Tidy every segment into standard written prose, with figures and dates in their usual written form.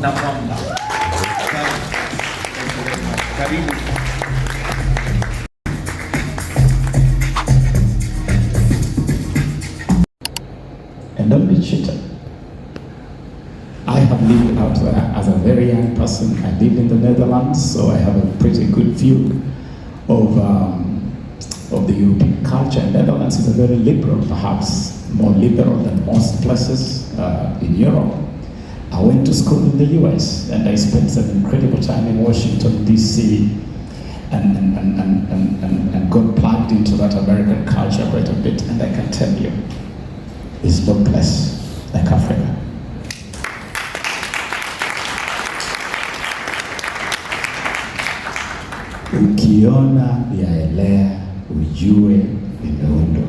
Namwamba. Karibu. And don't be cheated. I have lived out there as a very young person. I live in the Netherlands, so I have a pretty good view of the European culture. Netherlands is a very liberal, perhaps more liberal than most places in Europe. I went to school in the US and I spent some incredible time in Washington, DC, and got plugged into that American culture quite a bit. And I can tell you, it's no place like Africa. Ukiona yaelea ujue imeundwa.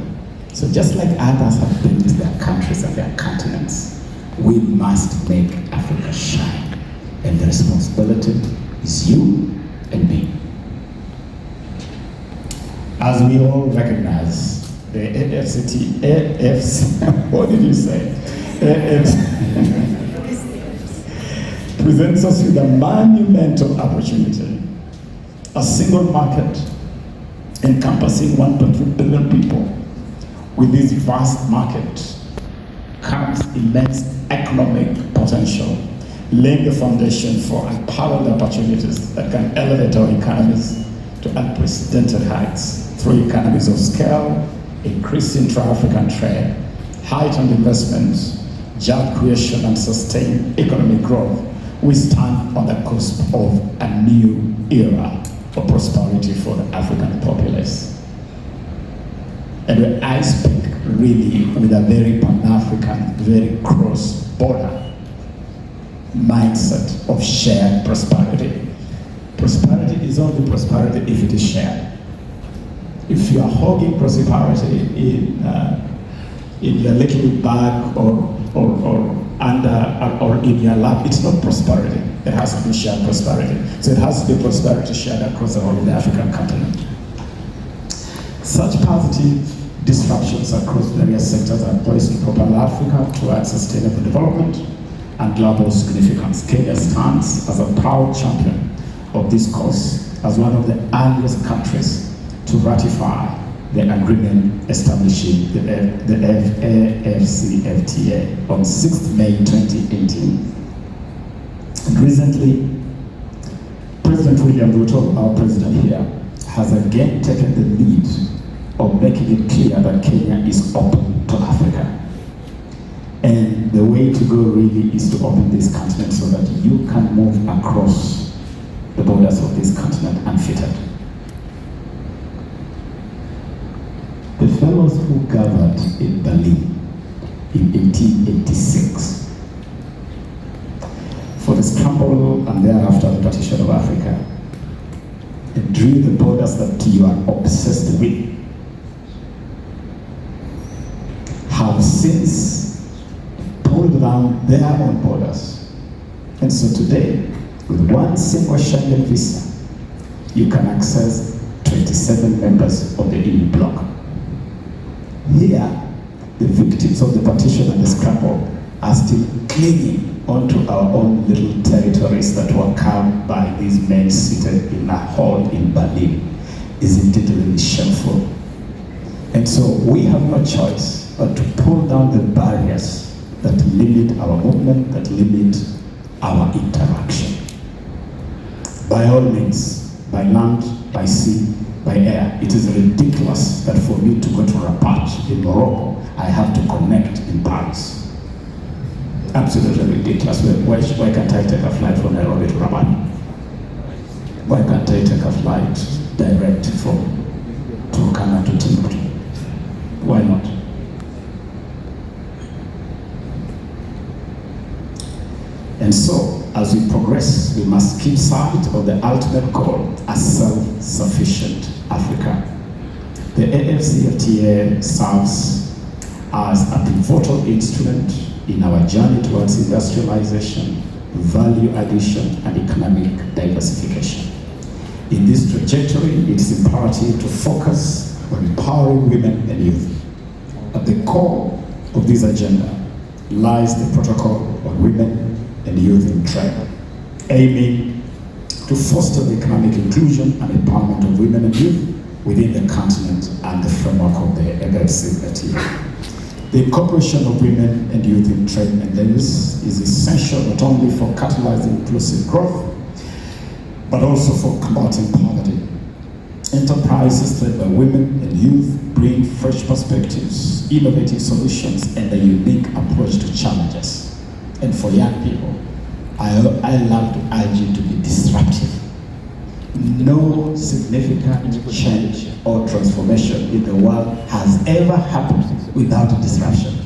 So just like others have built their countries and their continents, we must make Africa shine. And the responsibility is you and me. As we all recognize, the AFC, what did you say? AFC presents us with a monumental opportunity. A single market encompassing 1.3 billion people. With this vast market comes immense economic potential, laying the foundation for unparalleled opportunities that can elevate our economies to unprecedented heights through economies of scale, increased intra-African trade, heightened investments, job creation, and sustained economic growth. We stand on the cusp of a new era of prosperity for the African populace. And when I speak really with a very Pan-African, very cross-border mindset of shared prosperity. Prosperity is only prosperity if it is shared. If you are hogging prosperity in your little bag or in your lap, it's not prosperity. It has to be shared prosperity. So it has to be prosperity shared across the whole of the African continent. Such positive disruptions across various sectors are poised to propel Africa towards sustainable development and global significance. Kenya stands as a proud champion of this cause as one of the earliest countries to ratify the agreement establishing the AFCFTA on 6th May 2018. And recently, President William Ruto, our president here, has again taken the lead of making it clear that Kenya is open to Africa. And the way to go really is to open this continent so that you can move across the borders of this continent unfettered. The fellows who gathered in Berlin in 1886 for the scramble and thereafter the partition of Africa and drew the borders that you are obsessed with have since pulled down their own borders. And so today, with one single Schengen visa, you can access 27 members of the EU bloc. Here, the victims of the partition and the scramble are still clinging onto our own little territories that were carved by these men seated in a hall in Berlin. Isn't it really shameful? And so we have no choice but to pull down the barriers that limit our movement, that limit our interaction. By all means, by land, by sea, by air. It is ridiculous that for me to go to Rabat in Morocco, I have to connect in Paris. Absolutely ridiculous. Why can't I take a flight from Nairobi to Rabat? Why can't I take a flight direct from Turkana to Timbuktu? Why not? And so, as we progress, we must keep sight of the ultimate goal, a self-sufficient Africa. The AFCFTA serves as a pivotal instrument in our journey towards industrialization, value addition, and economic diversification. In this trajectory, it is imperative to focus on empowering women and youth. At the core of this agenda lies the Protocol on Women and youth in trade, aiming to foster the economic inclusion and empowerment of women and youth within the continent and the framework of the FCCT. The incorporation of women and youth in trade endeavors is essential not only for catalyzing inclusive growth, but also for combating poverty. Enterprises led by women and youth bring fresh perspectives, innovative solutions, and a unique approach to challenges. And for young people, I love to urge you to be disruptive. No significant change or transformation in the world has ever happened without disruption.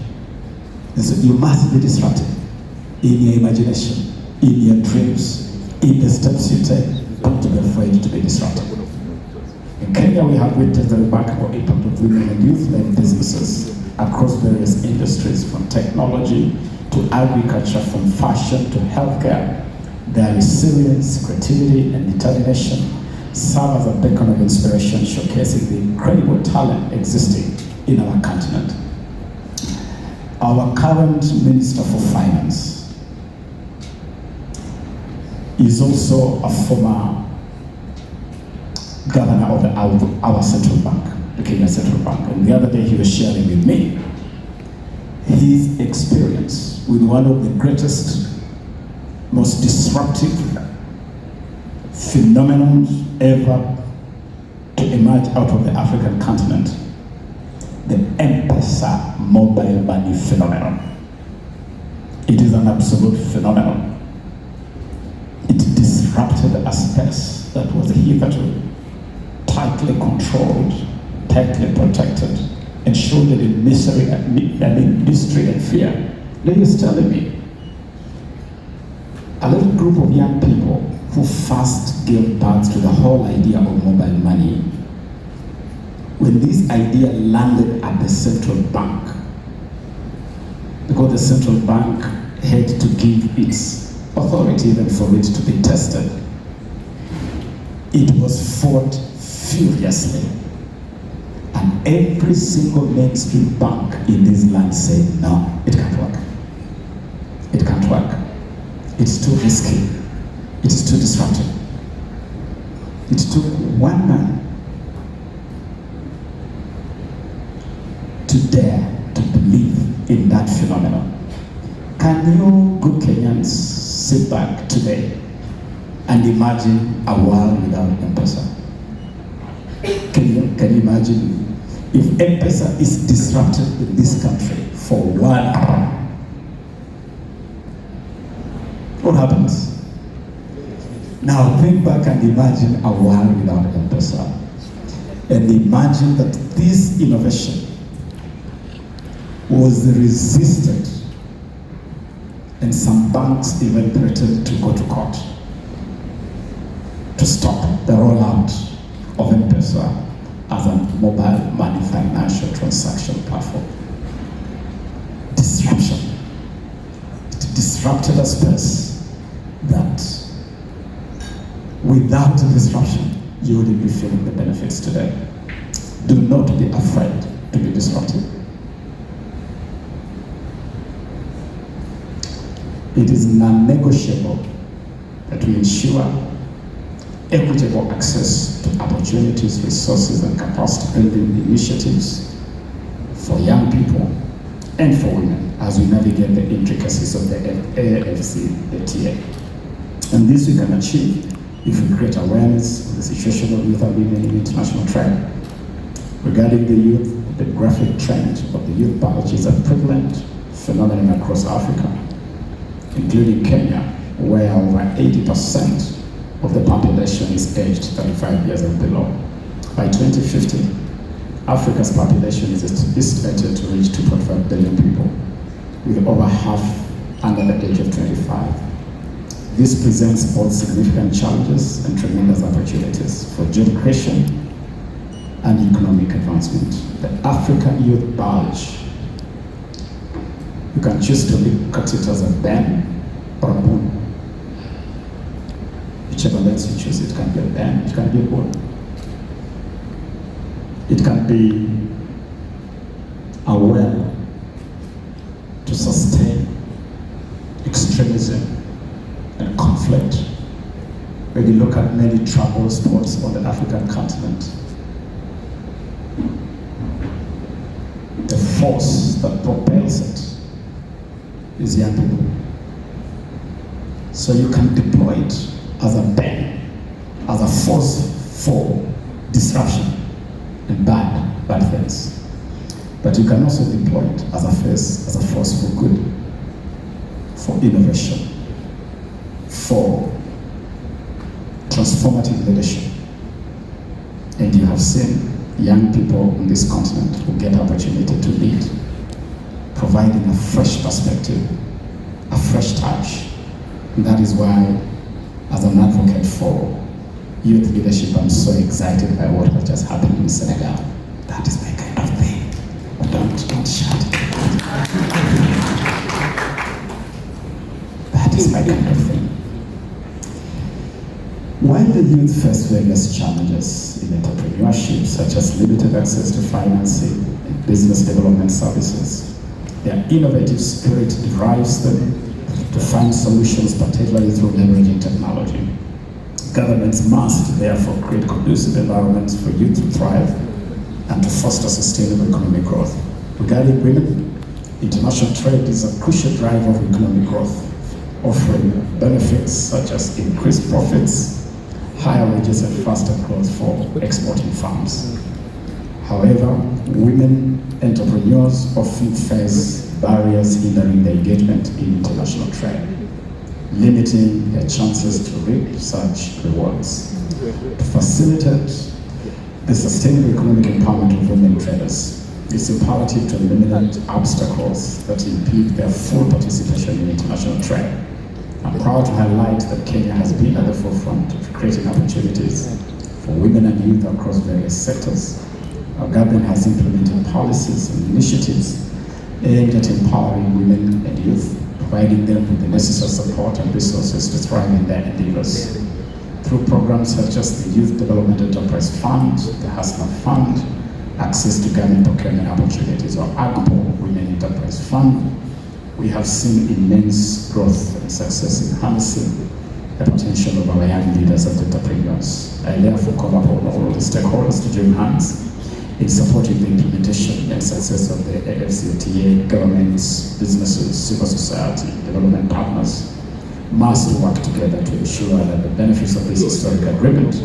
And so you must be disruptive in your imagination, in your dreams, in the steps you take. Don't be afraid to be disruptive. In Kenya, we have witnessed the remarkable impact of women and youth-led businesses across various industries, from technology to agriculture, from fashion to healthcare. Their resilience, creativity, and determination serve as a beacon of inspiration, showcasing the incredible talent existing in our continent. Our current Minister for Finance is also a former governor of our central bank, the Kenya Central Bank. And the other day he was sharing with me his experience with one of the greatest, most disruptive phenomenons ever to emerge out of the African continent, the M-Pesa mobile money phenomenon. It is an absolute phenomenon. It disrupted a space that was hitherto tightly controlled, tightly protected, and showed it in mystery and fear. Lady is telling me, a little group of young people who first gave birth to the whole idea of mobile money, when this idea landed at the central bank, because the central bank had to give its authority even for it to be tested, it was fought furiously. And every single mainstream bank in this land said, no, it can't work. It can't work. It's too risky. It is too disruptive. It took one man to dare to believe in that phenomenon. Can you, good Kenyans, sit back today and imagine a world without M-Pesa? Can you imagine if M-Pesa is disrupted in this country for 1 hour? What happens? Now think back and imagine a world without M-Pesa. And imagine that this innovation was resisted, and some banks even threatened to go to court to stop the rollout of M-Pesa as a mobile money financial transaction platform. Disruption. It disrupted a space that without the disruption, you wouldn't be feeling the benefits today. Do not be afraid to be disruptive. It is non-negotiable that we ensure equitable access to opportunities, resources, and capacity building initiatives for young people and for women as we navigate the intricacies of the AFCTA. And this we can achieve if we create awareness of the situation of youth and women in international trade. Regarding the youth, the graphic trend of the youth bulge is a prevalent phenomenon across Africa, including Kenya, where over 80% of the population is aged 35 years and below. By 2050, Africa's population is estimated to reach 2.5 billion people, with over half under the age of 25. This presents both significant challenges and tremendous opportunities for job creation and economic advancement. The African youth bulge, you can choose to look at it as a bend or a boon. Whichever lens you choose, it can be a bend, it can be a boon. It can be a well to sustain extremism conflict, when you look at many trouble spots on the African continent, the force that propels it is young people. So you can deploy it as a pen, as a force for disruption and bad things. But you can also deploy it as a force for good, for innovation, for transformative leadership. And you have seen young people on this continent who get opportunity to lead, providing a fresh perspective, a fresh touch. And that is why, as an advocate for youth leadership, I'm so excited by what has just happened in Senegal. That is my kind of thing. But don't shout it. That is my kind of thing. While the youth face various challenges in entrepreneurship, such as limited access to financing and business development services, their innovative spirit drives them to find solutions, particularly through leveraging technology. Governments must therefore create conducive environments for youth to thrive and to foster sustainable economic growth. Regarding women, international trade is a crucial driver of economic growth, offering benefits such as increased profits, higher wages, and faster growth for exporting firms. However, women entrepreneurs often face barriers hindering their engagement in international trade, limiting their chances to reap such rewards. To facilitate the sustainable economic empowerment of women traders, it's imperative to eliminate obstacles that impede their full participation in international trade. I'm proud to highlight that Kenya has been at the forefront of creating opportunities for women and youth across various sectors. Our government has implemented policies and initiatives aimed at empowering women and youth, providing them with the necessary support and resources to thrive in their endeavors. Through programs such as the Youth Development Enterprise Fund, the Hustler Fund, Access to Government Procurement Opportunities, or AGPO Women Enterprise Fund, we have seen immense growth and success in harnessing the potential of our young leaders and entrepreneurs. I therefore call upon all the stakeholders to join hands in supporting the implementation and success of the AFCFTA. Governments, businesses, civil society, development partners must work together to ensure that the benefits of this historic agreement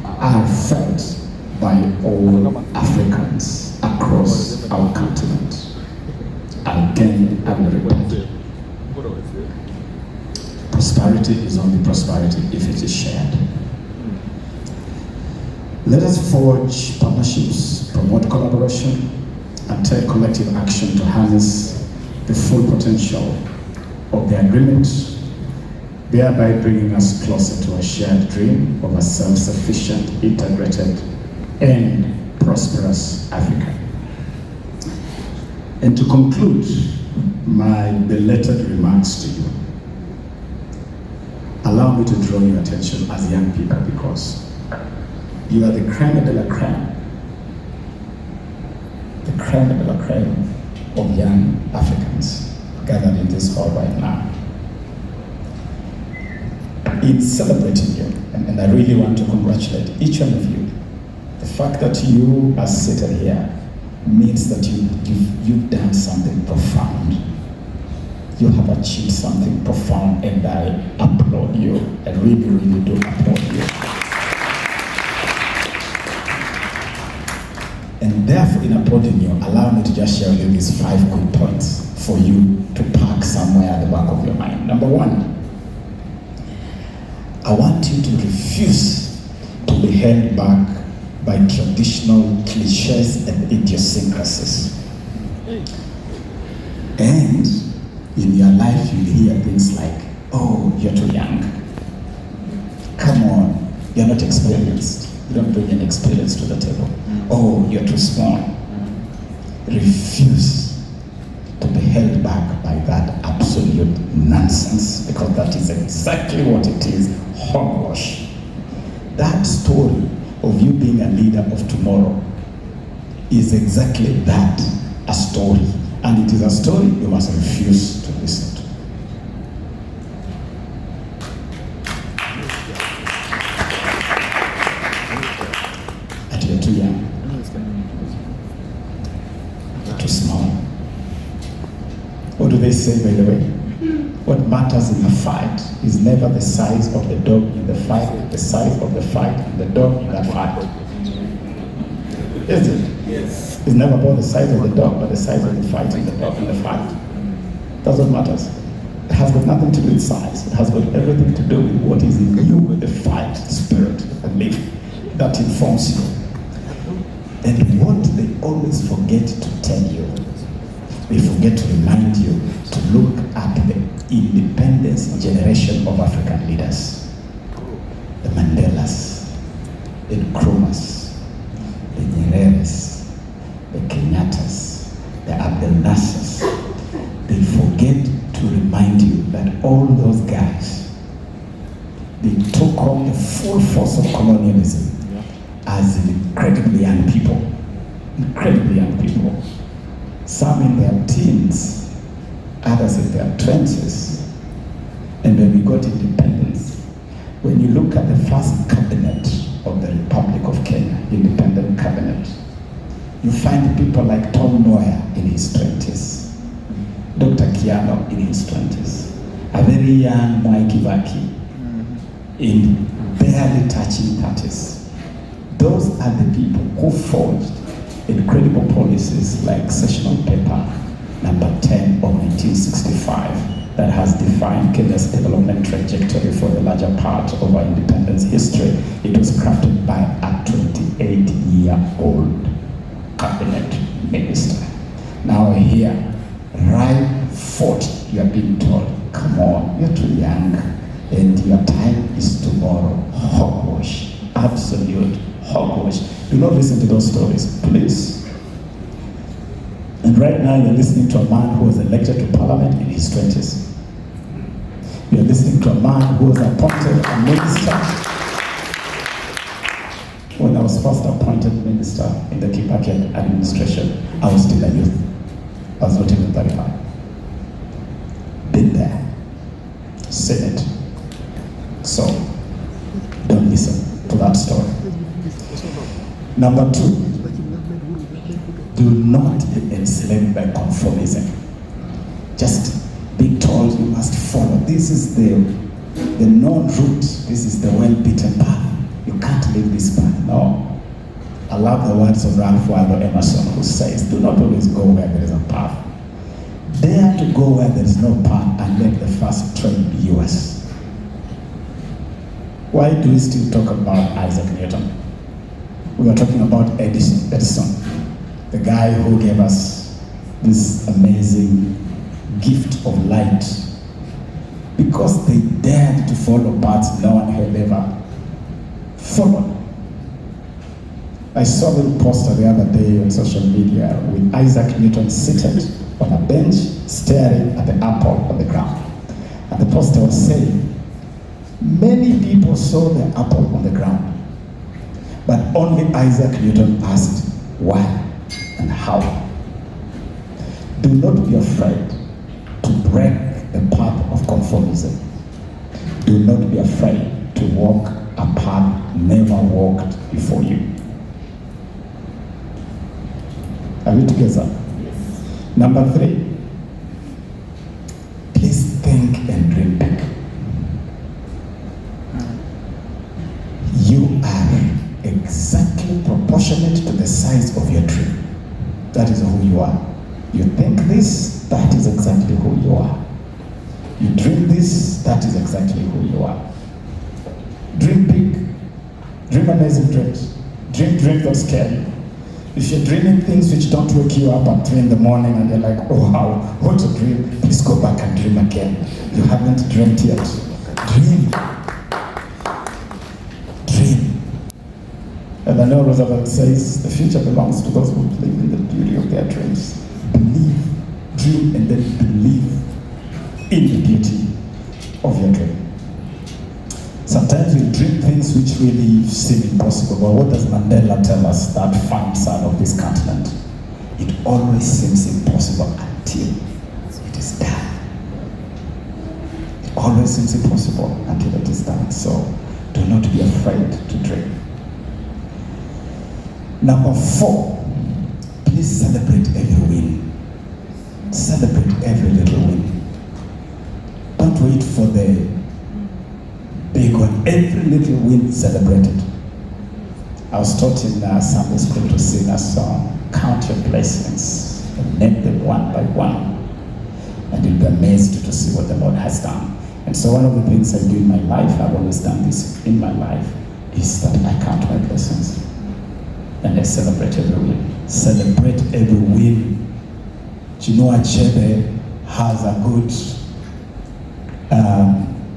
are felt by all Africans across our continent. Again, I will repeat. Prosperity is only prosperity if it is shared. Let us forge partnerships, promote collaboration, and take collective action to harness the full potential of the agreement, thereby bringing us closer to a shared dream of a self-sufficient, integrated, and prosperous Africa. And to conclude my belated remarks to you, allow me to draw your attention as young people, because you are the crème de la crème, the crème de la crème of young Africans gathered in this hall right now. In celebrating you, and I really want to congratulate each one of you. The fact that you are seated here means that you've done something profound. You have achieved something profound, and I applaud you. I really, really do applaud you. And therefore, in applauding you, allow me to just share with you these 5 good points for you to park somewhere at the back of your mind. Number 1, I want you to refuse to be held back by traditional cliches and idiosyncrasies. And in your life, you hear things like, oh, you're too young. Come on, you're not experienced. You don't bring any experience to the table. Oh, you're too small. Refuse to be held back by that absolute nonsense, because that is exactly what it is, hogwash. That story of you being a leader of tomorrow is exactly that, a story. And it is a story you must refuse to listen to. say, by the way? What matters in a fight is never the size of the dog in the fight, the size of the fight and the dog in that fight. Is it? Yes. It's never about the size of the dog, but the size of the fight and the dog in the fight. That's what matters. It has got nothing to do with size. It has got everything to do with what is in you, the fight spirit and life that informs you. And what they always forget to tell you, they forget to remind you to look at the independence generation of African leaders. The Mandelas, the Nkrumahs, the Nyereres, the Kenyattas, the Abdel Nassers. They forget to remind you that all those guys, they took on the full force of colonialism as incredibly young people. Incredibly young people. Some in their teens, others in their 20s. And when we got independence, when you look at the first cabinet of the Republic of Kenya, independent cabinet, you find people like Tom Mboya in his 20s, Dr. Kiano in his 20s, a very young Mwai Kibaki in barely touching 30s. Those are the people who forged incredible policies like Sessional Paper number 10 of 1965 that has defined Kenya's development trajectory for the larger part of our independence history. It was crafted by a 28-year-old cabinet minister. Now here, right 40, you are being told, come on, you're too young, and your time is tomorrow. Hogwash, absolute hogwash. Do not listen to those stories, please. And right now you're listening to a man who was elected to parliament in his 20s. You're listening to a man who was appointed a minister. When I was first appointed minister in the Kibaki administration, I was still a youth. I was not even 35. Been there, seen it. So, don't listen to that story. Number 2, do not be enslaved by conformism. Just be told you must follow. This is the known route. This is the well-beaten path. You can't leave this path. No. I love the words of Ralph Waldo Emerson, who says, do not always go where there is a path. Dare to go where there is no path and let the first train be yours. Why do we still talk about Isaac Newton? We were talking about Edison, the guy who gave us this amazing gift of light. Because they dared to follow paths no one had ever followed. I saw a little poster the other day on social media with Isaac Newton seated on a bench staring at the apple on the ground. And the poster was saying, many people saw the apple on the ground, but only Isaac Newton asked why and how. Do not be afraid to break the path of conformism. Do not be afraid to walk a path never walked before you. Are we together? Yes. Number 3, please think and dream big. You are exactly proportionate to the size of your dream. That is who you are. You think this, that is exactly who you are. You dream this, that is exactly who you are. Dream big. Dream amazing dreams. Dream dreams that scare you. If you're dreaming things which don't wake you up at 3 in the morning and you're like, oh wow, what a dream, please go back and dream again. You haven't dreamt yet. Dream. Dream. And I know Roosevelt says, the future belongs to those who live in the beauty of their dreams. Believe, dream, and then believe in the beauty of your dream. Sometimes we dream things which really seem impossible, but what does Mandela tell us, that fine son of this continent? It always seems impossible until it is done. It always seems impossible until it is done. So do not be afraid to dream. Number 4, please celebrate every win. Celebrate every little win. big one. Every little win celebrated. I was taught in Sunday school to sing a song, count your blessings, and name them one by one. And you'll be amazed to see what the Lord has done. And so one of the things I do in my life, I've always done this in my life, is that I count my blessings. And I celebrate every win. Celebrate every win. Chinua Achebe has a good,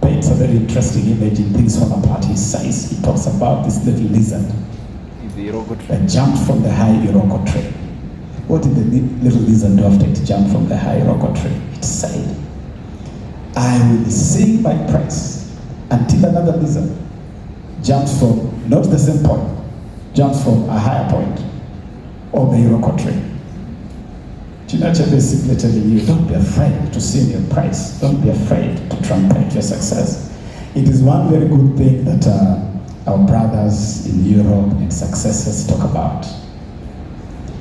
paints a very interesting image in Things Fall Apart. He says, he talks about this little lizard that jumped from the high Iroko tree. What did the little lizard do after it jumped from the high Iroko tree? It said, I will sing my praise until another lizard jumps from, not the same point, jumps from a higher point of the Iroko tree. Chinua Achebe is simply telling you, don't be afraid to sing your praise. Don't be afraid to trumpet your success. It is one very good thing that our brothers in Europe and successors talk about.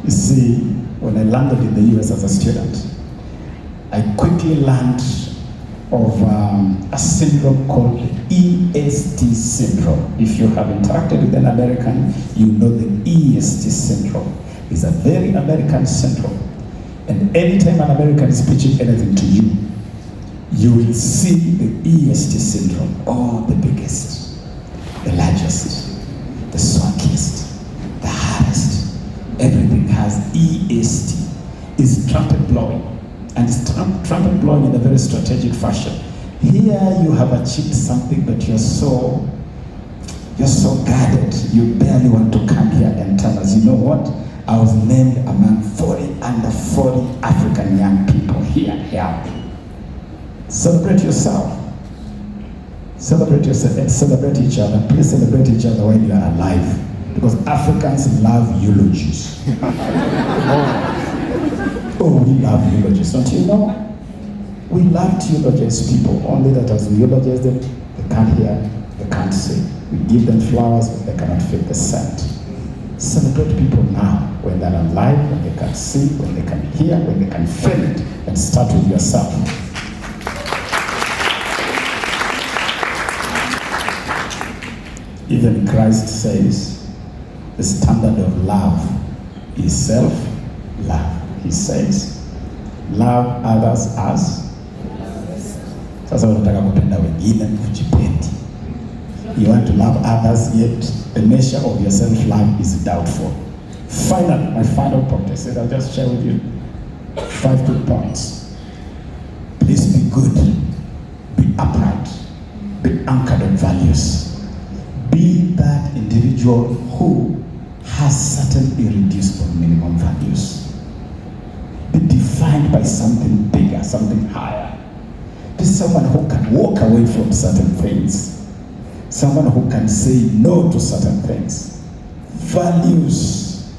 You see, when I landed in the US as a student, I quickly learned of a syndrome called EST syndrome. If you have interacted with an American, you know the EST syndrome. It's a very American syndrome. And anytime an American is pitching anything to you, you will see the EST syndrome. Oh, the biggest, the largest, the swankiest, the hardest. Everything has EST. It's trumpet blowing. And it's trumpet blowing in a very strategic fashion. Here you have achieved something, but you're so guarded. You barely want to come here and tell us, you know what? I was named among 40 under 40 African young people here. Celebrate yourself. Celebrate yourself and celebrate each other. Please celebrate each other when you are alive. Because Africans love eulogies. Oh, we love eulogies, don't you know? We love to eulogize people, only that as we eulogize them, they can't hear, they can't see. We give them flowers, but they cannot feel the scent. Celebrate people now, when they're alive, when they can see, when they can hear, when they can feel it, and start with yourself. Even Christ says, the standard of love is self-love. He says, love others as. Sasa unataka kupenda wengine kujipendi. You want to love others, yet the measure of your self-love is doubtful. Finally, my final point, I said I'll just share with you 5 good points. Please be good, be upright, be anchored on values. Be that individual who has certain irreducible minimum values. Be defined by something bigger, something higher. Be someone who can walk away from certain things. Someone who can say no to certain things. Values.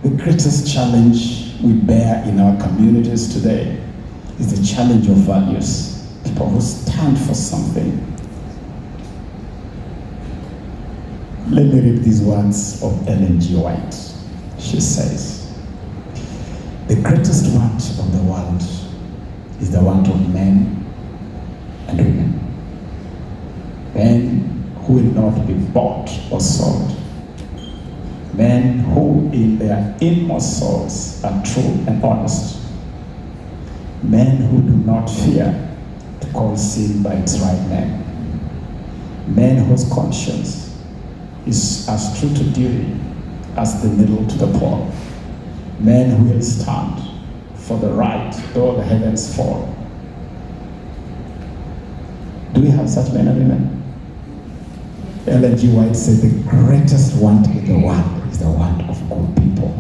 The greatest challenge we bear in our communities today is the challenge of values. People who stand for something. Let me read these words of Ellen G. White. She says, the greatest want of the world is the want of men and women. Men who will not be bought or sold. Men who in their inmost souls are true and honest. Men who do not fear to call sin by its right name. Men whose conscience is as true to duty as the needle to the pole. Men who will stand for the right though the heavens fall. Do we have such men and women? Ellen G. White said the greatest want in the world is the want of good people.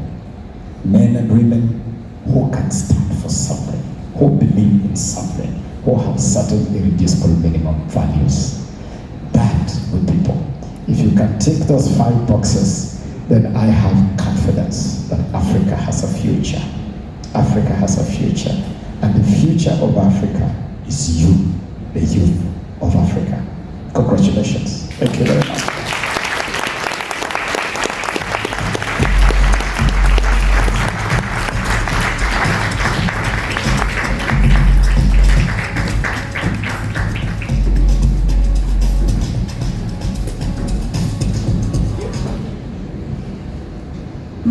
Men and women who can stand for something, who believe in something, who have certain irreducible minimum values. That good people. If you can tick those 5 boxes, then I have confidence that Africa has a future. Africa has a future. And the future of Africa is you, the youth of Africa. Congratulations. Thank you very much.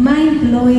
mind-blowing